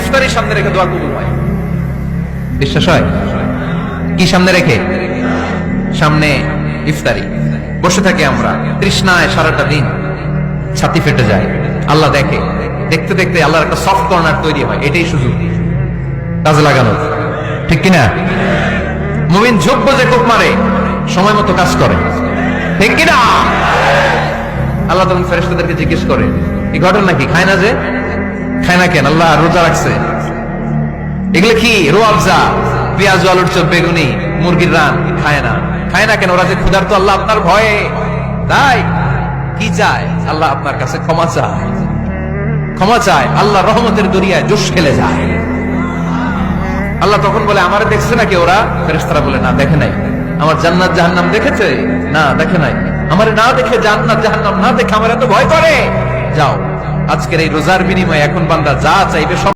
ইফতারি সামনে রেখে দোয়া কবুল হয়। বিশ্বাস হয়? কি সামনে রেখে? সামনে ইফতারি। বসে থাকি আমরা তৃষ্ণায় সারাটা দিন, ছাতি ফেটে যায়। আল্লাহ দেখে, দেখতে দেখতে আল্লাহর একটা সফট কর্নার তৈরি হয়। এটাই সুযোগ কাজে লাগানো, ঠিক কিনা? মুমিন যোগ্য যে কোপ মারে, সময় মতো কাজ করে, ঠিক কিনা? আল্লাহ তখন ফেরেশতাদেরকে জিজ্ঞেস করে, এই ঘটনা কি? খায় না যে? খায় না কেন? আল্লাহ রোজা রাখছে। এগুলো কি? রোয়াবজা, পেঁয়াজ, আলুর চপ, বেগুনি, মুরগির রান। খায় না। খায় না কেন? ওরা যে ক্ষুধার্ত, আল্লাহ আপনার ভয়ে। তাই কি চায়? আল্লাহ আপনার কাছে ক্ষমা চায়, ক্ষমা চায়। আল্লাহ রহমতের দরিয়ায় জোশ খেলে যায়। আল্লাহ তখন বলে, আমারে দেখছে নাকি ওরা? ফেরেশতারা বলে, না দেখে নাই। আমার জান্নাত জাহান্নাম দেখেছে? না দেখে নাই। আমারে না দেখে, জান্নাত জাহান্নাম না দেখে আমার এত ভয় করে? যাও, আজকের এই রোজার বিনিময়ে এখন বান্দা যা চাইবে সব